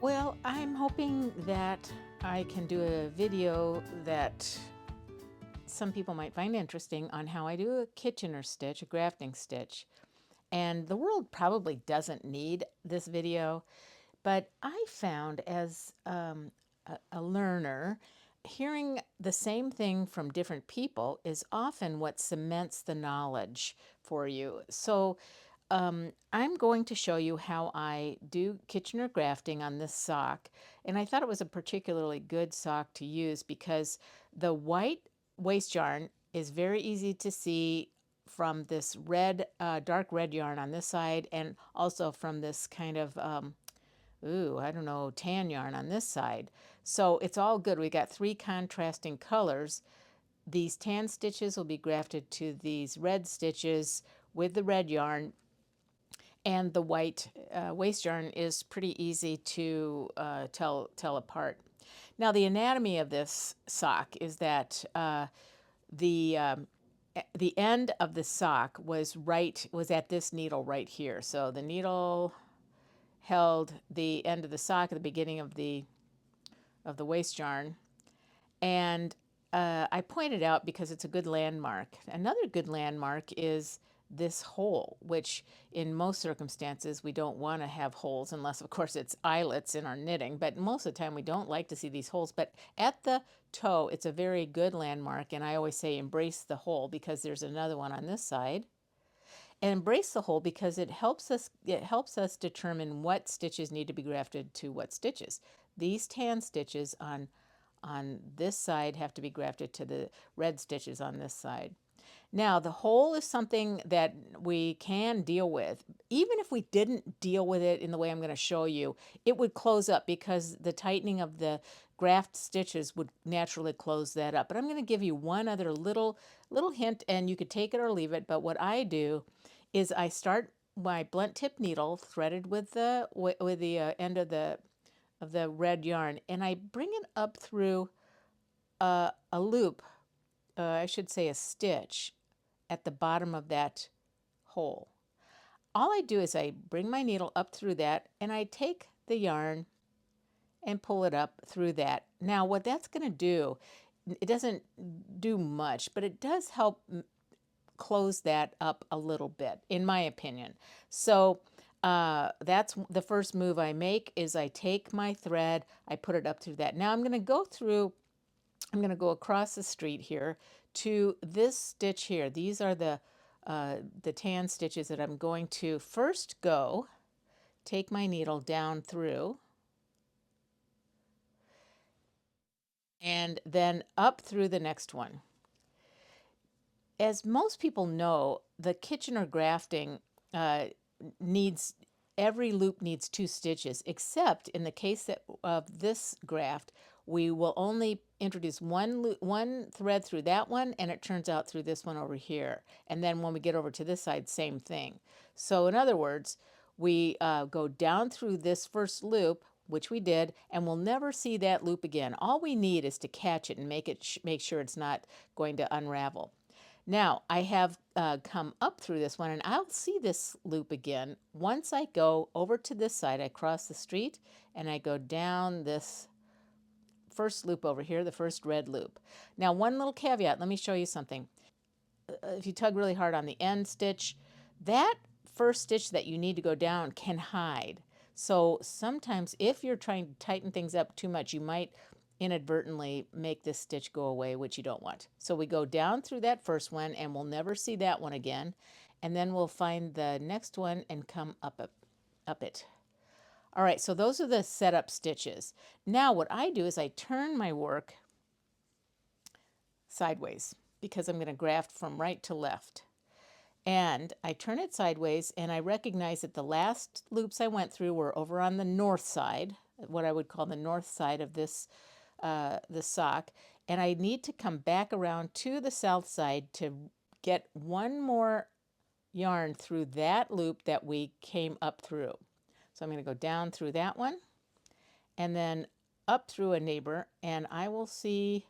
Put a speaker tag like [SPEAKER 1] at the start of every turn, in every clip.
[SPEAKER 1] Well, I'm hoping that I can do a video that some people might find interesting on how I do a Kitchener stitch, a grafting stitch. And the world probably doesn't need this video, but I found as a learner, hearing the same thing from different people is often what cements the knowledge for you. So I'm going to show you how I do Kitchener grafting on this sock. And I thought it was a particularly good sock to use because the white waste yarn is very easy to see from this red, dark red yarn on this side, and also from this kind of, I don't know, tan yarn on this side. So it's all good. We got three contrasting colors. These tan stitches will be grafted to these red stitches with the red yarn, and the white waste yarn is pretty easy to tell apart. Now, the anatomy of this sock is that the end of the sock was at this needle right here. So the needle held the end of the sock at the beginning of the waste yarn, and I pointed out because it's a good landmark. Another good landmark is this hole, which in most circumstances we don't want to have holes unless, of course, it's eyelets in our knitting. But most of the time we don't like to see these holes. But at the toe, it's a very good landmark. And I always say embrace the hole because there's another one on this side. And embrace the hole because it helps us determine what stitches need to be grafted to what stitches. These tan stitches on this side have to be grafted to the red stitches on this side. Now, the hole is something that we can deal with. Even if we didn't deal with it in the way I'm going to show you, it would close up because the tightening of the graft stitches would naturally close that up. But I'm going to give you one other little hint, and you could take it or leave it. But what I do is I start my blunt tip needle threaded with the end of the red yarn, and I bring it up through a loop, I should say a stitch, at the bottom of that hole. All I do is I bring my needle up through that, and I take the yarn and pull it up through that. Now, what that's going to do, it doesn't do much, but it does help close that up a little bit, in my opinion. So that's the first move I make is I take my thread, I put it up through that. Now I'm going to go across the street here to this stitch here. These are the tan stitches that I'm going to first go take my needle down through and then up through the next one. As most people know, the Kitchener grafting every loop needs 2 stitches, except in the case of this graft, we will only introduce one thread through that one, and it turns out through this one over here. And then when we get over to this side, same thing. So in other words, we go down through this first loop, which we did, and we'll never see that loop again. All we need is to catch it and make sure it's not going to unravel. Now, I have come up through this one, and I'll see this loop again. Once I go over to this side, I cross the street, and I go down this first loop over here, the first red loop. Now, one little caveat, let me show you something. If you tug really hard on the end stitch, that first stitch that you need to go down can hide. So sometimes if you're trying to tighten things up too much, you might inadvertently make this stitch go away, which you don't want. So we go down through that first one, and we'll never see that one again. And then we'll find the next one and come up it. All right, so those are the setup stitches. Now what I do is I turn my work sideways because I'm going to graft from right to left. And I turn it sideways, and I recognize that the last loops I went through were over on the north side, what I would call the north side of this the sock, and I need to come back around to the south side to get one more yarn through that loop that we came up through. So I'm going to go down through that one and then up through a neighbor, and I will see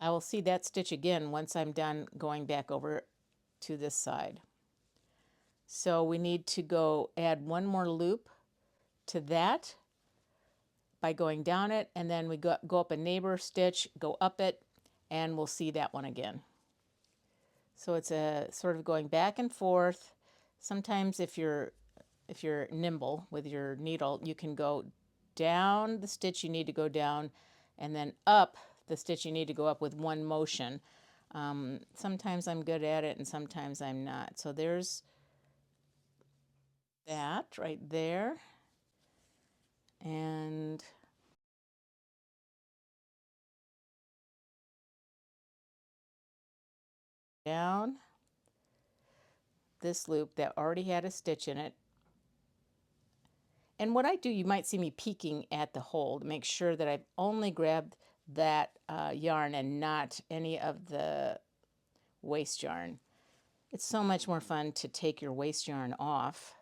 [SPEAKER 1] that stitch again once I'm done going back over to this side. So we need to go add one more loop to that by going down it, and then we go up a neighbor stitch, go up it, and we'll see that one again. So it's a sort of going back and forth. Sometimes if you're nimble with your needle, you can go down the stitch you need to go down and then up the stitch you need to go up with one motion. Sometimes I'm good at it and sometimes I'm not. So there's that right there. And down this loop that already had a stitch in it. And what I do, you might see me peeking at the hole to make sure that I've only grabbed that yarn and not any of the waste yarn. It's so much more fun to take your waste yarn off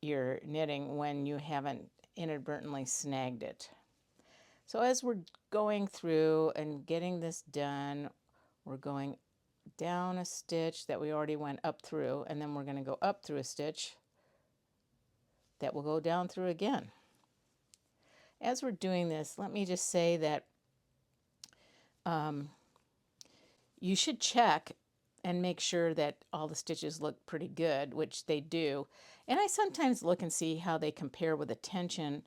[SPEAKER 1] your knitting when you haven't inadvertently snagged it. So as we're going through and getting this done, we're going down a stitch that we already went up through, and then we're going to go up through a stitch that will go down through again. As we're doing this, let me just say that you should check and make sure that all the stitches look pretty good, which they do. And I sometimes look and see how they compare with the tension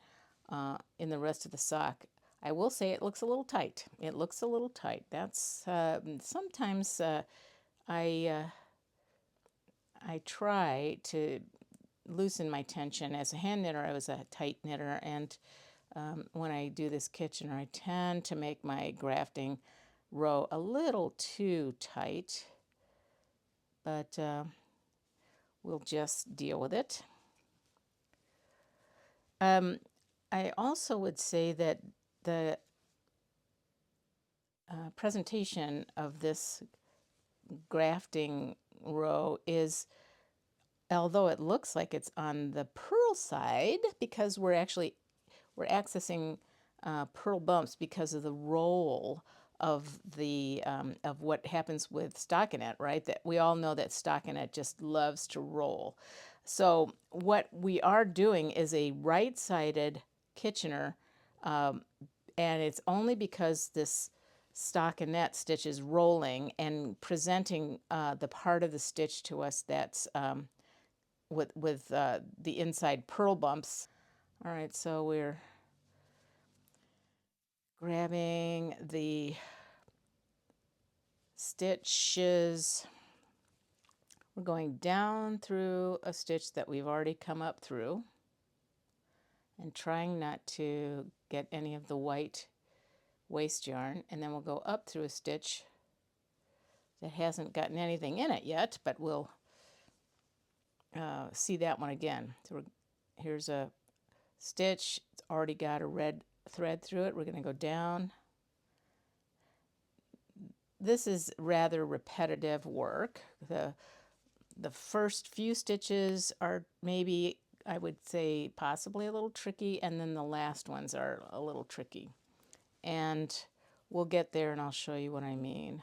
[SPEAKER 1] in the rest of the sock. I will say it looks a little tight. It looks a little tight. That's sometimes I try to loosen my tension. As a hand knitter, I was a tight knitter, and when I do this Kitchener, I tend to make my grafting row a little too tight, but we'll just deal with it. I also would say that the presentation of this grafting row is, although it looks like it's on the purl side, because we're accessing purl bumps because of the roll of the of what happens with stockinette, right? That we all know that stockinette just loves to roll. So what we are doing is a right-sided Kitchener, and it's only because this stockinette stitch is rolling and presenting the part of the stitch to us that's with the inside purl bumps. All right, so we're grabbing the stitches. We're going down through a stitch that we've already come up through and trying not to get any of the white waste yarn, and then we'll go up through a stitch that hasn't gotten anything in it yet, but we'll see that one again. So here's a stitch. It's already got a red thread through it. We're going to go down. This is rather repetitive work. The first few stitches are maybe, I would say, possibly a little tricky, and then the last ones are a little tricky. And we'll get there and I'll show you what I mean.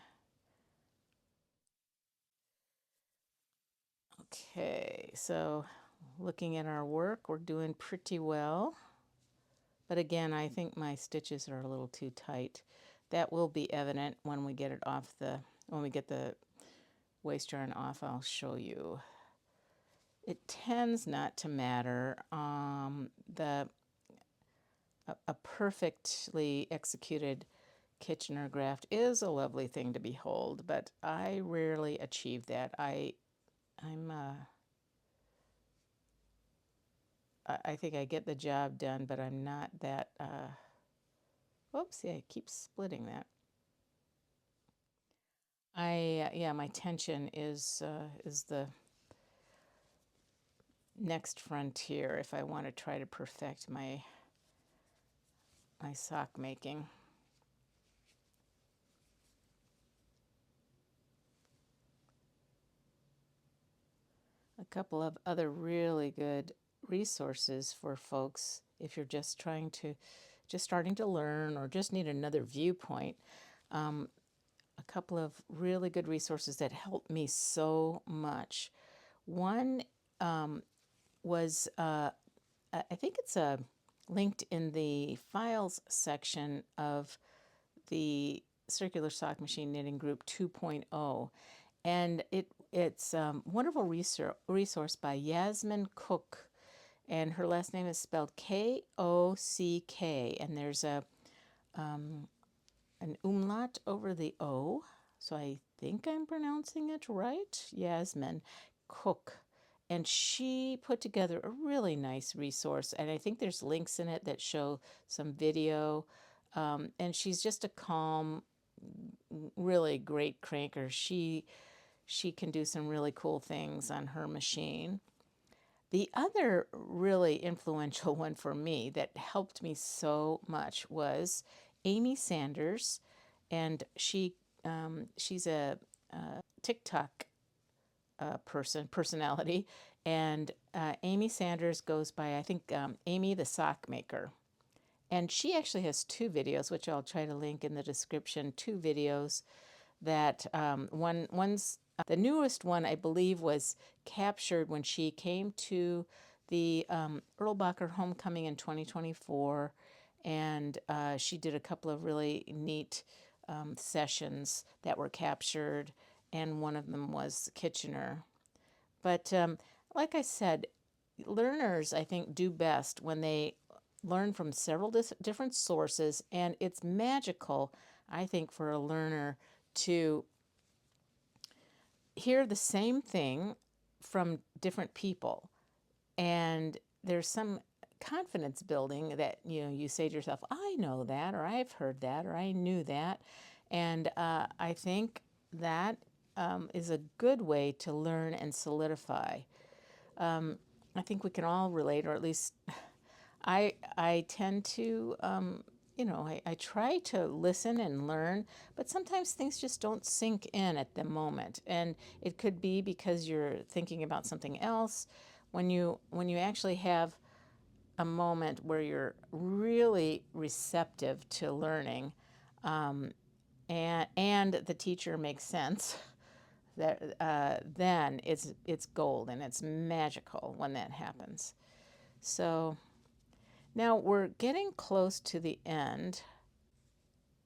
[SPEAKER 1] Okay, so looking at our work, we're doing pretty well. But again, I think my stitches are a little too tight. That will be evident when we get it off when we get the waste yarn off. I'll show you. It tends not to matter. A perfectly executed Kitchener graft is a lovely thing to behold, but I rarely achieve that. I think I get the job done, but I'm not that. Whoopsie! I keep splitting that. Yeah, my tension is the next frontier if I want to try to perfect my sock making. A couple of other really good resources for folks if you're just starting to learn or just need another viewpoint. A couple of really good resources that helped me so much. One was I think it's linked in the files section of the Circular Sock Machine Knitting Group 2.0. And it's wonderful resource by Yasmin Cook, and her last name is spelled Kock, and there's an umlaut over the O, so I think I'm pronouncing it right. Yasmin Cook. And she put together a really nice resource, and I think there's links in it that show some video. And she's just a calm, really great cranker. She can do some really cool things on her machine. The other really influential one for me that helped me so much was Amy Sanders, and she's a TikTok personality, and Amy Sanders goes by, I think, Amy the Sock Maker. And she actually has two videos, which I'll try to link in the description. Two videos that one's the newest one, I believe, was captured when she came to the Erlbacher homecoming in 2024, and she did a couple of really neat sessions that were captured, and one of them was Kitchener. But like I said, learners, I think, do best when they learn from several different sources, and it's magical, I think, for a learner to hear the same thing from different people. And there's some confidence building that, you say to yourself, I know that, or I've heard that, or I knew that. And I think that is a good way to learn and solidify. I think we can all relate, or at least I tend to, I try to listen and learn, but sometimes things just don't sink in at the moment. And it could be because you're thinking about something else. When you actually have a moment where you're really receptive to learning, and the teacher makes sense, that then it's gold, and it's magical when that happens. So now we're getting close to the end,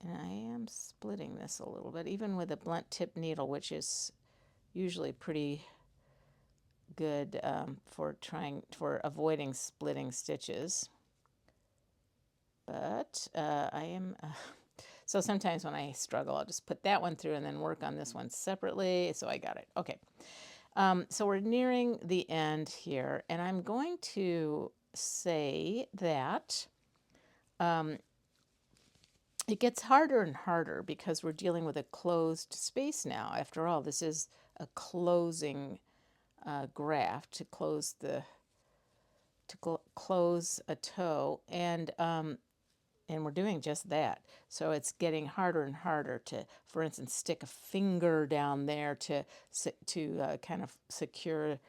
[SPEAKER 1] and I am splitting this a little bit, even with a blunt tip needle, which is usually pretty good for avoiding splitting stitches. But I am so sometimes when I struggle, I'll just put that one through and then work on this one separately. So I got it. Okay. So we're nearing the end here, and I'm going to say that it gets harder and harder because we're dealing with a closed space now. After all, this is a closing graft to close close a toe, and we're doing just that. So it's getting harder and harder to, for instance, stick a finger down there to kind of secure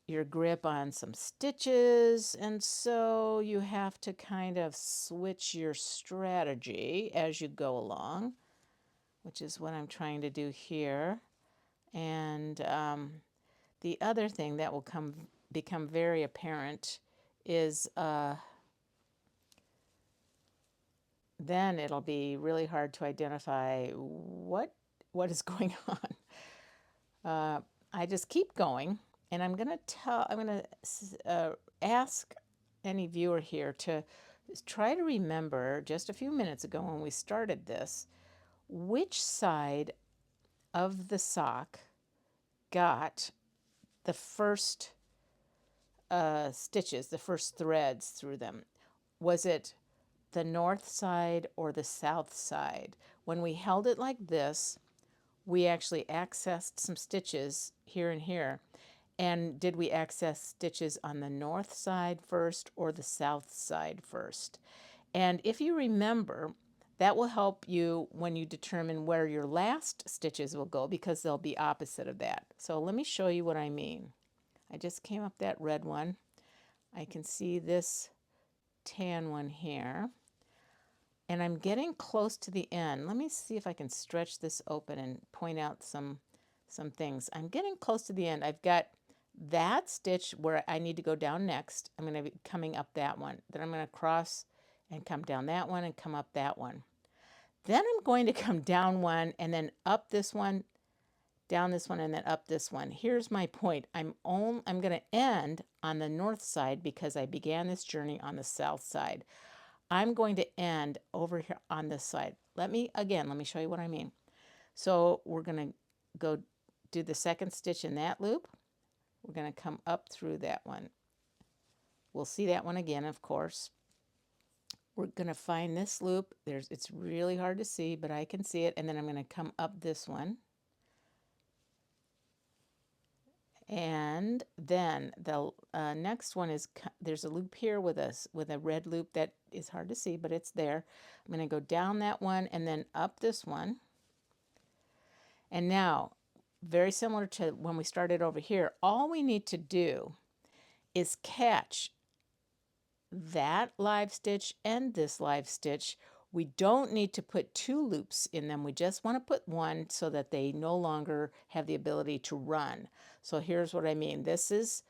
[SPEAKER 1] your grip on some stitches, and so you have to kind of switch your strategy as you go along, which is what I'm trying to do here. And the other thing that will become very apparent is then it'll be really hard to identify what is going on. I just keep going, and I'm going to ask any viewer here to try to remember just a few minutes ago when we started this, which side of the sock got the first stitches, the first threads through them. Was it the north side or the south side? When we held it like this, we actually accessed some stitches here and here. And did we access stitches on the north side first or the south side first? And if you remember, that will help you when you determine where your last stitches will go, because they'll be opposite of that. So let me show you what I mean. I just came up that red one. I can see this tan one here. And I'm getting close to the end. Let me see if I can stretch this open and point out some things. I'm getting close to the end. I've got that stitch where I need to go down next, I'm going to be coming up that one. Then I'm going to cross and come down that one and come up that one. Then I'm going to come down one and then up this one, down this one, and then up this one. Here's my point. I'm going to end on the north side because I began this journey on the south side. I'm going to end over here on this side. Let me show you what I mean. So we're going to go do the second stitch in that loop. We're going to come up through that one. We'll see that one again, of course. We're going to find this loop. It's really hard to see, but I can see it. And then I'm going to come up this one. And then the next one is, there's a loop here with a red loop that is hard to see, but it's there. I'm going to go down that one and then up this one. And now, very similar to when we started over here, all we need to do is catch that live stitch and this live stitch. We don't need to put two loops in them. We just want to put one so that they no longer have the ability to run. So here's what I mean. This is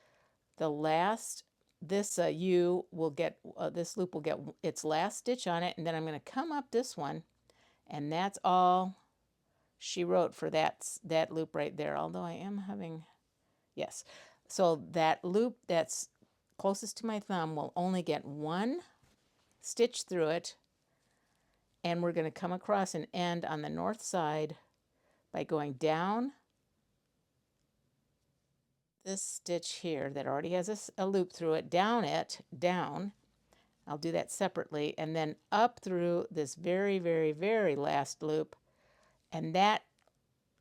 [SPEAKER 1] the last, this U will get, this loop will get its last stitch on it, and then I'm going to come up this one, and that's all she wrote for that loop right there, although I am having, yes. So that loop that's closest to my thumb will only get one stitch through it, and we're going to come across and end on the north side by going down this stitch here that already has a loop through it, down. I'll do that separately, and then up through this very, very, very last loop, and that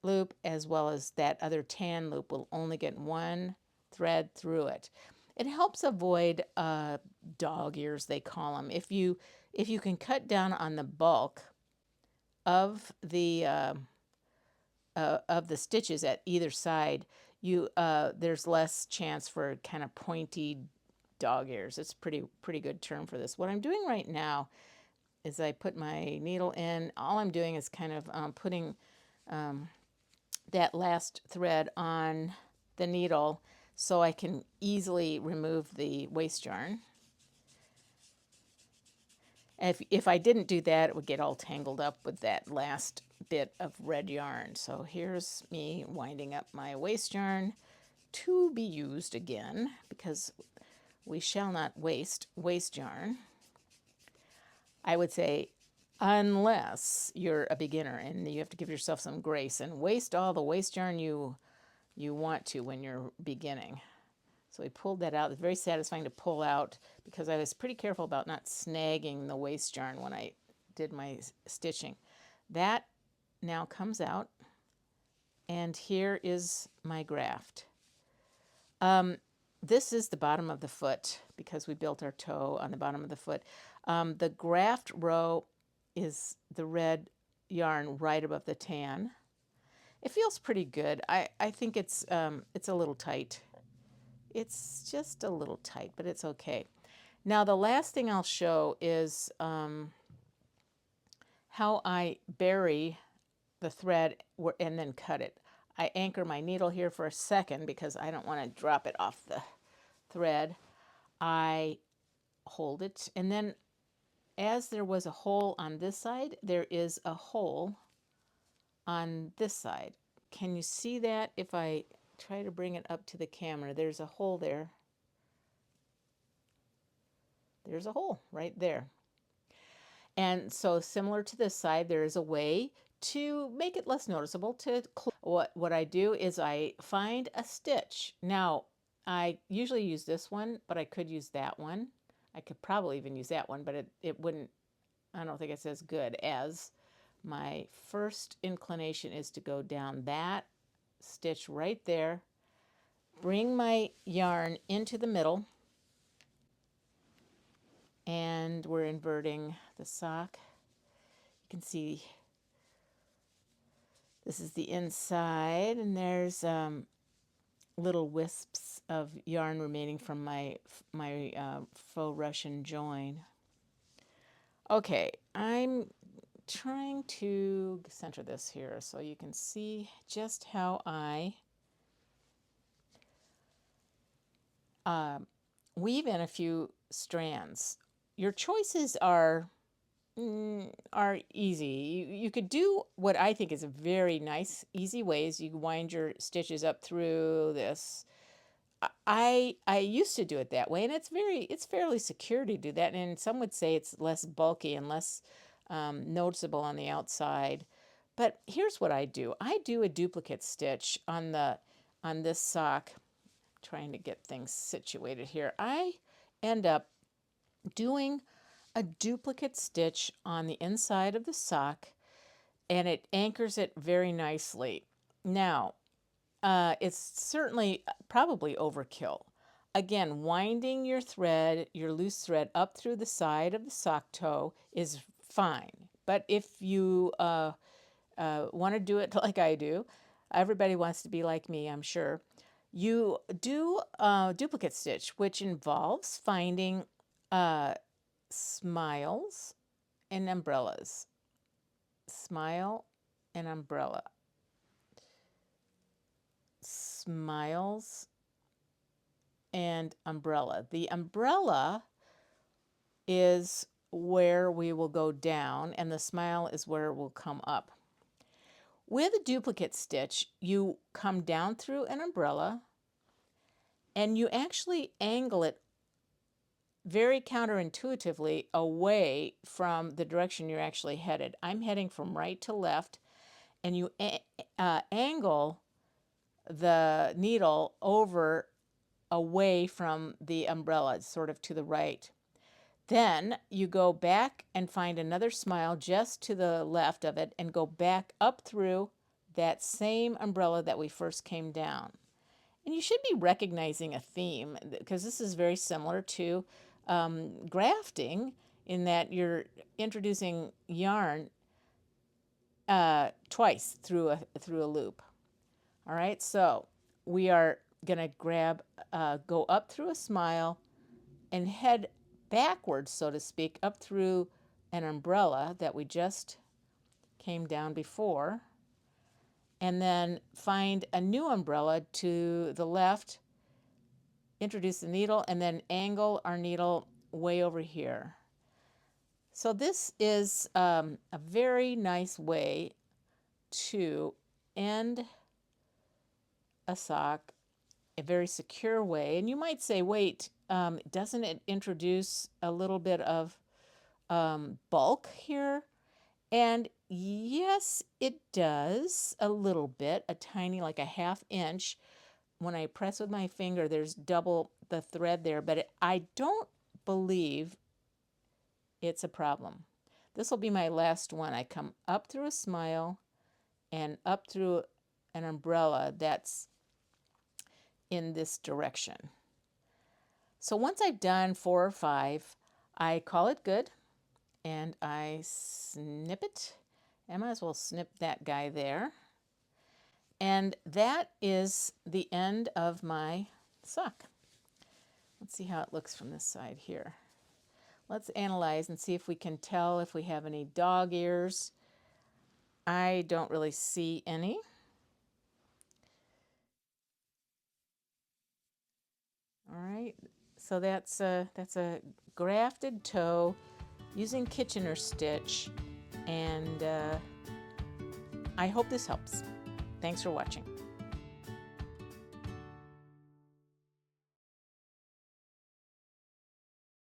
[SPEAKER 1] loop as well as that other tan loop will only get one thread through it. It helps avoid dog ears, they call them. If you can cut down on the bulk of the stitches at either side, there's less chance for kind of pointy dog ears. It's pretty good term for this. What I'm doing right now is I put my needle in. All I'm doing is kind of putting that last thread on the needle so I can easily remove the waste yarn. If I didn't do that, it would get all tangled up with that last bit of red yarn. So here's me winding up my waste yarn to be used again, because we shall not waste yarn. I would say, unless you're a beginner and you have to give yourself some grace and waste all the waste yarn you want to when you're beginning. So we pulled that out. It's very satisfying to pull out because I was pretty careful about not snagging the waste yarn when I did my stitching. That now comes out, and here is my graft. This is the bottom of the foot because we built our toe on the bottom of the foot. The graft row is the red yarn right above the tan. It feels pretty good. I think it's a little tight. It's just a little tight, but it's okay. Now the last thing I'll show is how I bury the thread and then cut it. I anchor my needle here for a second because I don't want to drop it off the thread. I hold it, and then as there was a hole on this side, there is a hole on this side. Can you see that? If I try to bring it up to the camera, there's a hole there. There's a hole right there. And so similar to this side, there is a way to make it less noticeable. What I do is I find a stitch. Now, I usually use this one, but I could use that one. I could probably even use that one, but it wouldn't, I don't think it's as good as my first inclination is to go down that stitch right there, bring my yarn into the middle, and we're inverting the sock. You can see this is the inside, and there's little wisps of yarn remaining from my faux Russian join. Okay, I'm trying to center this here so you can see just how I weave in a few strands. Your choices are easy. You could do what I think is a very nice, easy ways. You wind your stitches up through this. I used to do it that way, and it's fairly secure to do that. And some would say it's less bulky and less noticeable on the outside. But here's what I do. I do a duplicate stitch on this sock. Trying to get things situated here. I end up doing a duplicate stitch on the inside of the sock, and it anchors it very nicely. Now, it's certainly probably overkill. Again, winding your thread, your loose thread, up through the side of the sock toe is fine. But if you want to do it like I do, everybody wants to be like me, I'm sure. You do a duplicate stitch, which involves finding smiles and umbrellas. Smile and umbrella. Smiles and umbrella. The umbrella is where we will go down, and the smile is where it will come up. With a duplicate stitch, you come down through an umbrella, and you actually angle it very counterintuitively away from the direction you're actually headed. I'm heading from right to left, and you angle the needle over away from the umbrella, sort of to the right. Then you go back and find another smile just to the left of it and go back up through that same umbrella that we first came down. And you should be recognizing a theme, because this is very similar to grafting, in that you're introducing yarn twice through a loop. All right, so we are going to go up through a smile and head backwards, so to speak, up through an umbrella that we just came down before, and then find a new umbrella to the left, introduce the needle, and then angle our needle way over here. So this is a very nice way to end a sock, a very secure way. And you might say, wait, doesn't it introduce a little bit of bulk here? And yes, it does a little bit, a tiny, like a ½ inch. When I press with my finger, there's double the thread there, but I don't believe it's a problem. This will be my last one. I come up through a smile and up through an umbrella that's in this direction. So once I've done 4 or 5, I call it good, and I snip it. I might as well snip that guy there. And that is the end of my sock. Let's see how it looks from this side here. Let's analyze and see if we can tell if we have any dog ears. I don't really see any. All right, so that's a grafted toe using Kitchener stitch, and I hope this helps. Thanks for watching.